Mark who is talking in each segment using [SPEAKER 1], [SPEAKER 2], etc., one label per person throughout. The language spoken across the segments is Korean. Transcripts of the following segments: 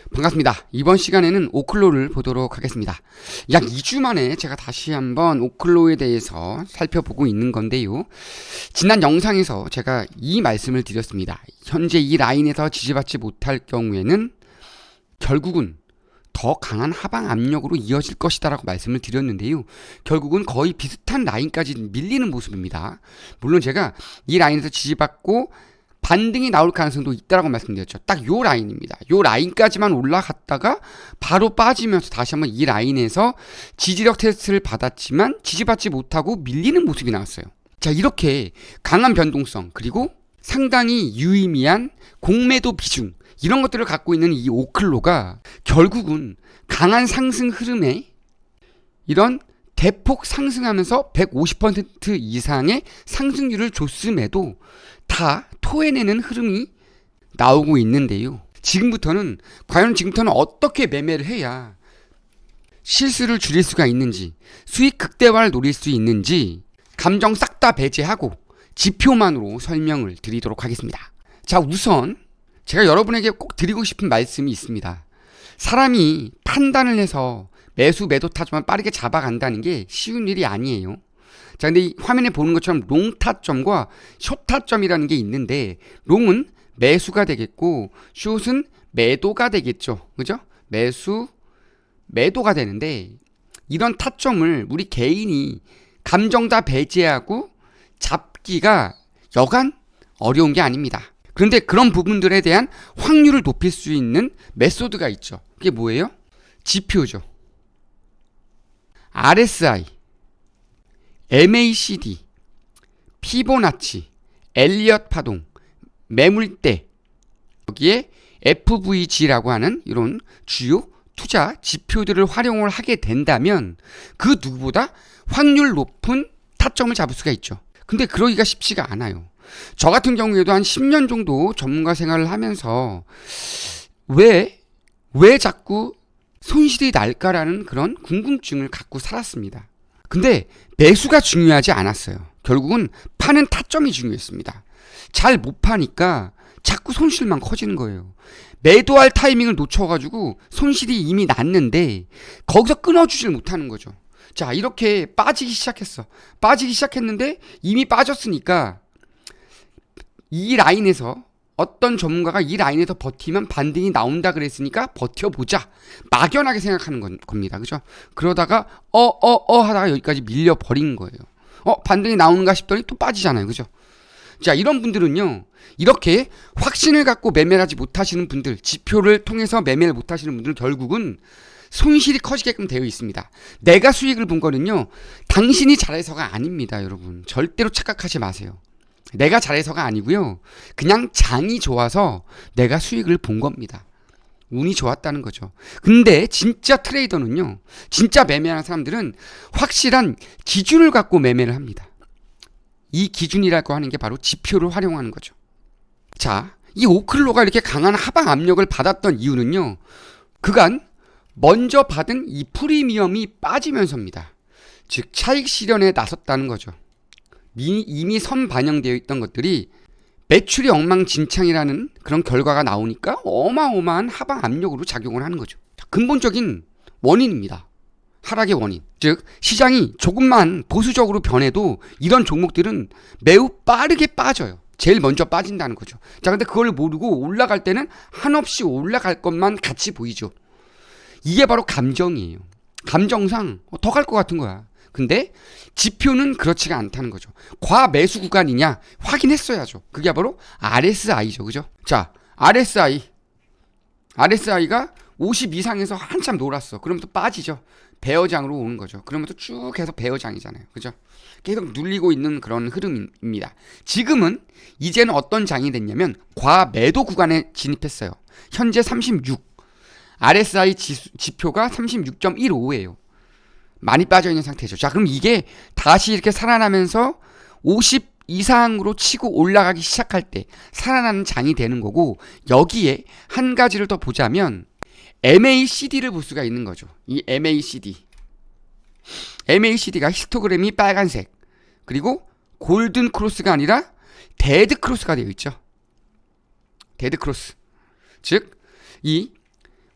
[SPEAKER 1] 반갑습니다. 이번 시간에는 오클로를 보도록 하겠습니다. 약 2주 만에 제가 다시 한번 오클로에 대해서 살펴보고 있는 건데요. 지난 영상에서 제가 이 말씀을 드렸습니다. 현재 이 라인에서 지지받지 못할 경우에는 결국은 더 강한 하방 압력으로 이어질 것이다 라고 말씀을 드렸는데요. 결국은 거의 비슷한 라인까지 밀리는 모습입니다. 물론 제가 이 라인에서 지지받고 반등이 나올 가능성도 있다라고 말씀드렸죠. 딱 요 라인입니다. 요 라인까지만 올라갔다가 바로 빠지면서 다시 한번 이 라인에서 지지력 테스트를 받았지만 지지받지 못하고 밀리는 모습이 나왔어요. 자, 이렇게 강한 변동성 그리고 상당히 유의미한 공매도 비중 이런 것들을 갖고 있는 이 오클로가 결국은 강한 상승 흐름에 이런 대폭 상승하면서 150% 이상의 상승률을 줬음에도 다 토해내는 흐름이 나오고 있는데요. 과연 지금부터는 어떻게 매매를 해야 실수를 줄일 수가 있는지, 수익 극대화를 노릴 수 있는지 감정 싹 다 배제하고 지표만으로 설명을 드리도록 하겠습니다. 자, 우선 제가 여러분에게 꼭 드리고 싶은 말씀이 있습니다. 사람이 판단을 해서 매수 매도 타점만 빠르게 잡아간다는 게 쉬운 일이 아니에요. 자, 근데 이 화면에 보는 것처럼 롱 타점과 숏 타점이라는 게 있는데, 롱은 매수가 되겠고 숏은 매도가 되겠죠. 그죠? 매도가 되는데, 이런 타점을 우리 개인이 감정 다 배제하고 잡기가 여간 어려운 게 아닙니다. 그런데 그런 부분들에 대한 확률을 높일 수 있는 메소드가 있죠. 그게 뭐예요? 지표죠. RSI, MACD, 피보나치, 엘리엇 파동, 매물대, 여기에 FVG라고 하는 이런 주요 투자 지표들을 활용을 하게 된다면 그 누구보다 확률 높은 타점을 잡을 수가 있죠. 근데 그러기가 쉽지가 않아요. 저 같은 경우에도 한 10년 정도 전문가 생활을 하면서 왜 자꾸 손실이 날까라는 그런 궁금증을 갖고 살았습니다. 근데 매수가 중요하지 않았어요. 결국은 파는 타점이 중요했습니다. 잘 못 파니까 자꾸 손실만 커지는 거예요. 매도할 타이밍을 놓쳐가지고 손실이 이미 났는데 거기서 끊어주질 못하는 거죠. 자, 이렇게 빠지기 시작했는데 이미 빠졌으니까 이 라인에서 어떤 전문가가 이 라인에서 버티면 반등이 나온다 그랬으니까 버텨보자. 막연하게 생각하는 겁니다. 그죠? 그러다가 하다가 여기까지 밀려버린 거예요. 반등이 나오는가 싶더니 또 빠지잖아요. 그죠? 자, 이런 분들은요, 이렇게 확신을 갖고 매매를 하지 못하시는 분들, 지표를 통해서 매매를 못하시는 분들은 결국은 손실이 커지게끔 되어 있습니다. 내가 수익을 본 거는요, 당신이 잘해서가 아닙니다. 여러분, 절대로 착각하지 마세요. 내가 잘해서가 아니고요, 그냥 장이 좋아서 내가 수익을 본 겁니다. 운이 좋았다는 거죠. 근데 진짜 트레이더는요, 진짜 매매하는 사람들은 확실한 기준을 갖고 매매를 합니다. 이 기준이라고 하는 게 바로 지표를 활용하는 거죠. 자, 이 오클로가 이렇게 강한 하방 압력을 받았던 이유는요, 그간 먼저 받은 이 프리미엄이 빠지면서입니다. 즉 차익 실현에 나섰다는 거죠. 이미 선반영되어 있던 것들이 매출이 엉망진창이라는 그런 결과가 나오니까 어마어마한 하방 압력으로 작용을 하는 거죠. 근본적인 원인입니다. 하락의 원인. 즉 시장이 조금만 보수적으로 변해도 이런 종목들은 매우 빠르게 빠져요. 제일 먼저 빠진다는 거죠. 자, 근데 그걸 모르고 올라갈 때는 한없이 올라갈 것만 같이 보이죠. 이게 바로 감정이에요. 감정상 더 갈 것 같은 거야. 근데 지표는 그렇지가 않다는 거죠. 과매수 구간이냐 확인했어야죠. 그게 바로 RSI죠. 그죠? 자, RSI가 50 이상에서 한참 놀았어. 그러면 또 빠지죠. 배어장으로 오는 거죠. 그러면 또 쭉 해서 배어장이잖아요. 그죠? 계속 눌리고 있는 그런 흐름입니다. 지금은 이제는 어떤 장이 됐냐면 과매도 구간에 진입했어요. 현재 36. RSI 지표가 36.15예요. 많이 빠져있는 상태죠. 자, 그럼 이게 다시 이렇게 살아나면서 50 이상으로 치고 올라가기 시작할 때 살아나는 장이 되는 거고, 여기에 한 가지를 더 보자면 MACD를 볼 수가 있는 거죠. 이 MACD가 히스토그램이 빨간색, 그리고 골든 크로스가 아니라 데드 크로스가 되어 있죠. 데드 크로스. 즉 이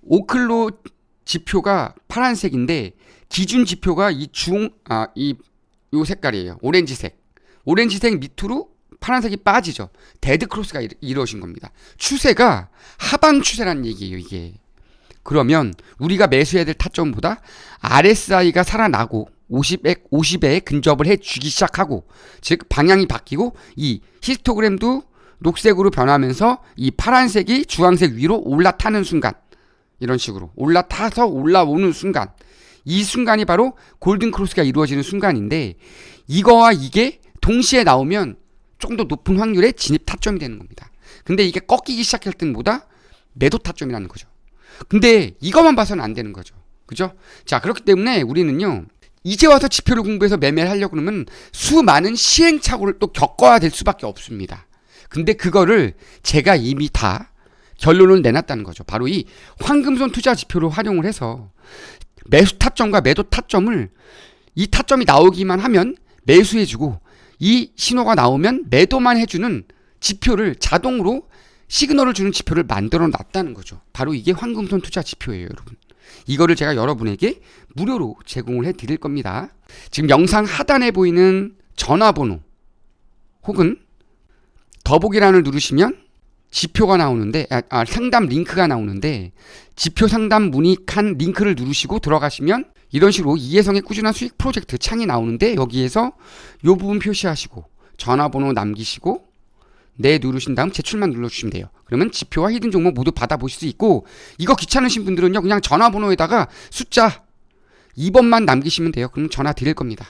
[SPEAKER 1] 오클로 지표가 파란색인데 기준 지표가 요 색깔이에요. 오렌지색 밑으로 파란색이 빠지죠. 데드 크로스가 이루어진 겁니다. 추세가 하방 추세라는 얘기예요, 이게. 그러면 우리가 매수해야 될 타점보다 RSI가 살아나고 50에 근접을 해주기 시작하고, 즉 방향이 바뀌고 이 히스토그램도 녹색으로 변하면서 이 파란색이 주황색 위로 올라타는 순간, 이런 식으로 올라타서 올라오는 순간, 이 순간이 바로 골든 크로스가 이루어지는 순간인데, 이거와 이게 동시에 나오면 조금 더 높은 확률의 진입 타점이 되는 겁니다. 근데 이게 꺾이기 시작할 때는 뭐다? 매도 타점이라는 거죠. 근데 이것만 봐서는 안 되는 거죠. 그죠? 자, 그렇기 때문에 우리는요, 이제 와서 지표를 공부해서 매매를 하려고 그러면 수많은 시행착오를 또 겪어야 될 수밖에 없습니다. 근데 그거를 제가 이미 다 결론을 내놨다는 거죠. 바로 이 황금손 투자 지표를 활용을 해서 매수 타점과 매도 타점을, 이 타점이 나오기만 하면 매수해주고 이 신호가 나오면 매도만 해주는 지표를, 자동으로 시그널을 주는 지표를 만들어 놨다는 거죠. 바로 이게 황금손 투자 지표예요, 여러분. 이거를 제가 여러분에게 무료로 제공을 해 드릴 겁니다. 지금 영상 하단에 보이는 전화번호 혹은 더보기란을 누르시면 지표가 나오는데, 상담 링크가 나오는데, 지표 상담 문의 칸 링크를 누르시고 들어가시면 이런 식으로 이혜성의 꾸준한 수익 프로젝트 창이 나오는데, 여기에서 이 부분 표시하시고 전화번호 남기시고 네 누르신 다음 제출만 눌러주시면 돼요. 그러면 지표와 히든 종목 모두 받아보실 수 있고, 이거 귀찮으신 분들은요, 그냥 전화번호에다가 숫자 2번만 남기시면 돼요. 그럼 전화 드릴 겁니다.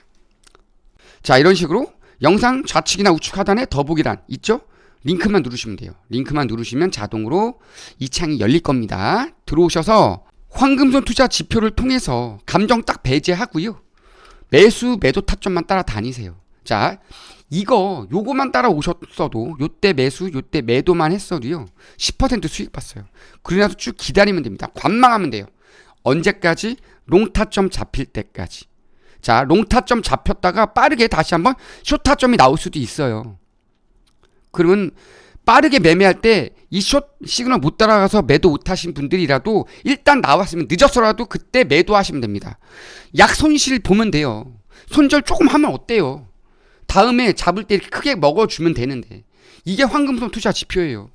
[SPEAKER 1] 자, 이런 식으로 영상 좌측이나 우측 하단에 더보기란 있죠? 링크만 누르시면 돼요. 링크만 누르시면 자동으로 이 창이 열릴 겁니다. 들어오셔서 황금손 투자 지표를 통해서 감정 딱 배제하고요, 매수 매도 타점만 따라 다니세요. 자, 요거만 따라오셨어도, 요때 매수 요때 매도만 했어도요 10% 수익 봤어요. 그러나서 쭉 기다리면 됩니다. 관망하면 돼요. 언제까지? 롱타점 잡힐 때까지. 자, 롱타점 잡혔다가 빠르게 다시 한번 숏타점이 나올 수도 있어요. 그러면 빠르게 매매할 때 이 숏 시그널 못 따라가서 매도 못 하신 분들이라도 일단 나왔으면 늦어서라도 그때 매도하시면 됩니다. 약 손실 보면 돼요. 손절 조금 하면 어때요? 다음에 잡을 때 이렇게 크게 먹어주면 되는데, 이게 황금손 투자 지표예요.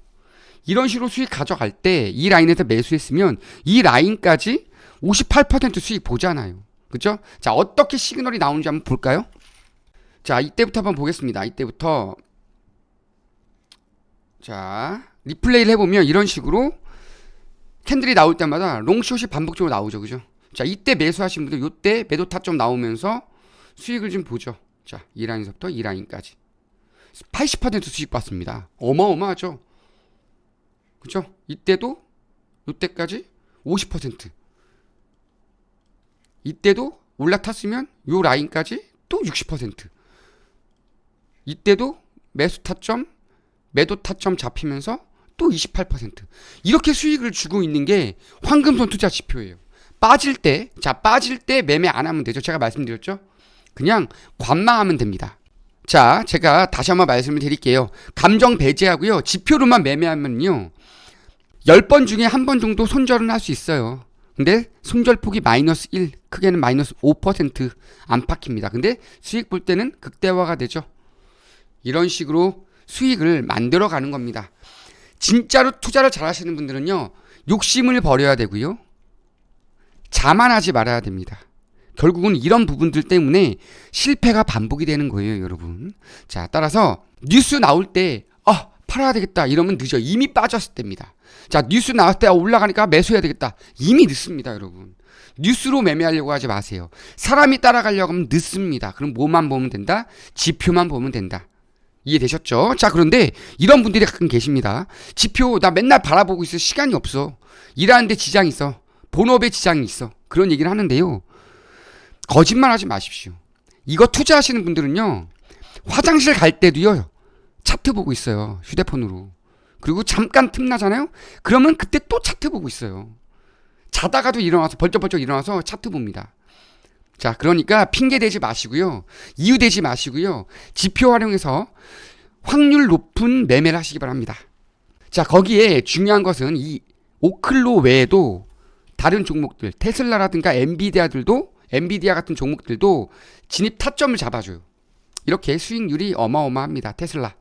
[SPEAKER 1] 이런 식으로 수익 가져갈 때 이 라인에서 매수했으면 이 라인까지 58% 수익 보잖아요. 그죠? 자, 어떻게 시그널이 나오는지 한번 볼까요? 자, 이때부터 한번 보겠습니다. 이때부터. 자, 리플레이를 해보면 이런 식으로 캔들이 나올 때마다 롱숏이 반복적으로 나오죠. 그죠? 자, 이때 매수하신 분들 이때 매도 타점 나오면서 수익을 좀 보죠. 자, 이 라인서부터 이 라인까지 80% 수익 봤습니다. 어마어마하죠? 그죠? 이때도 이때까지 50%. 이때도 올라탔으면 요 라인까지 또 60%. 이때도 매수 타점 매도 타점 잡히면서 또 28%. 이렇게 수익을 주고 있는 게 황금손 투자 지표예요. 빠질 때 매매 안 하면 되죠. 제가 말씀드렸죠. 그냥 관망하면 됩니다. 자, 제가 다시 한번 말씀을 드릴게요. 감정 배제하고요, 지표로만 매매하면요 10번 중에 1번 정도 손절은 할 수 있어요. 근데 손절폭이 마이너스 1, 크게는 마이너스 5% 안팎입니다. 근데 수익 볼 때는 극대화가 되죠. 이런 식으로 수익을 만들어 가는 겁니다. 진짜로 투자를 잘 하시는 분들은요, 욕심을 버려야 되고요, 자만하지 말아야 됩니다. 결국은 이런 부분들 때문에 실패가 반복이 되는 거예요, 여러분. 자, 따라서 뉴스 나올 때 팔아야 되겠다 이러면 늦어. 이미 빠졌을 때입니다. 자, 뉴스 나왔을 때 올라가니까 매수해야 되겠다. 이미 늦습니다, 여러분. 뉴스로 매매하려고 하지 마세요. 사람이 따라가려고 하면 늦습니다. 그럼 뭐만 보면 된다? 지표만 보면 된다. 이해되셨죠? 자, 그런데 이런 분들이 가끔 계십니다. 지표 나 맨날 바라보고 있어. 시간이 없어. 일하는데 지장이 있어. 본업에 지장이 있어. 그런 얘기를 하는데요, 거짓말 하지 마십시오. 이거 투자하시는 분들은요, 화장실 갈 때도요 차트 보고 있어요, 휴대폰으로. 그리고 잠깐 틈나잖아요? 그러면 그때 또 차트 보고 있어요. 자다가도 일어나서 벌쩍벌쩍 일어나서 차트 봅니다. 자, 그러니까 핑계 대지 마시고요, 이유 대지 마시고요, 지표 활용해서 확률 높은 매매를 하시기 바랍니다. 자, 거기에 중요한 것은 이 오클로 외에도 다른 종목들, 테슬라라든가 엔비디아 같은 종목들도 진입 타점을 잡아줘요. 이렇게 수익률이 어마어마합니다. 테슬라.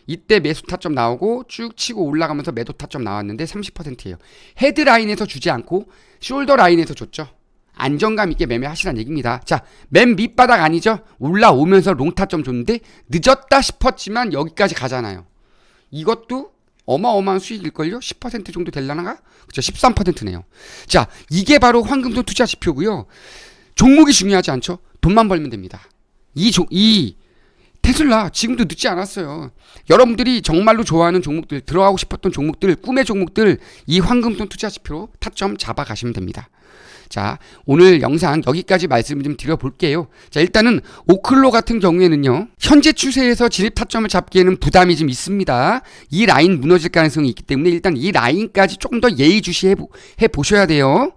[SPEAKER 1] 이때 매수 타점 나오고 쭉 치고 올라가면서 매도 타점 나왔는데 30%예요. 헤드라인에서 주지 않고 숄더 라인에서 줬죠. 안정감 있게 매매하시라는 얘기입니다. 자, 맨 밑바닥 아니죠? 올라오면서 롱 타점 줬는데 늦었다 싶었지만 여기까지 가잖아요. 이것도 어마어마한 수익일걸요? 10% 정도 될라나가? 그쵸, 13%네요. 자, 이게 바로 황금손 투자 지표고요. 종목이 중요하지 않죠? 돈만 벌면 됩니다. 이 테슬라 지금도 늦지 않았어요. 여러분들이 정말로 좋아하는 종목들, 들어가고 싶었던 종목들, 꿈의 종목들, 이 황금손 투자 지표로 타점 잡아가시면 됩니다. 자, 오늘 영상 여기까지 말씀을 좀 드려볼게요. 자, 일단은 오클로 같은 경우에는요, 현재 추세에서 진입 타점을 잡기에는 부담이 좀 있습니다. 이 라인 무너질 가능성이 있기 때문에 일단 이 라인까지 조금 더 예의주시해 보셔야 돼요.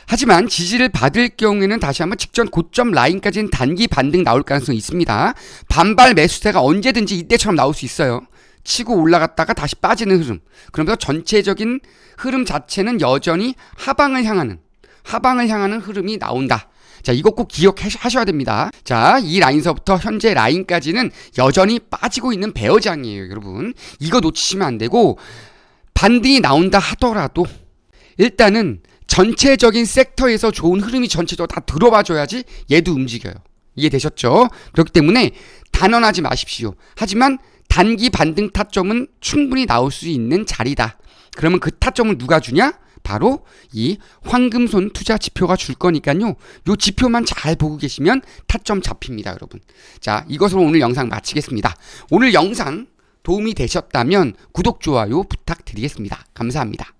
[SPEAKER 1] 하지만 지지를 받을 경우에는 다시 한번 직전 고점 라인까지는 단기 반등 나올 가능성이 있습니다. 반발 매수세가 언제든지 이때처럼 나올 수 있어요. 치고 올라갔다가 다시 빠지는 흐름. 그러면서 전체적인 흐름 자체는 여전히 하방을 향하는 흐름이 나온다. 자, 이거 꼭 기억하셔야 됩니다. 자, 이 라인서부터 현재 라인까지는 여전히 빠지고 있는 배어장이에요, 여러분. 이거 놓치시면 안 되고, 반등이 나온다 하더라도 일단은 전체적인 섹터에서 좋은 흐름이 전체적으로 다 들어와줘야지 얘도 움직여요. 이해되셨죠? 그렇기 때문에 단언하지 마십시오. 하지만 단기 반등 타점은 충분히 나올 수 있는 자리다. 그러면 그 타점을 누가 주냐? 바로 이 황금손 투자 지표가 줄 거니까요. 요 지표만 잘 보고 계시면 타점 잡힙니다, 여러분. 자, 이것으로 오늘 영상 마치겠습니다. 오늘 영상 도움이 되셨다면 구독, 좋아요 부탁드리겠습니다. 감사합니다.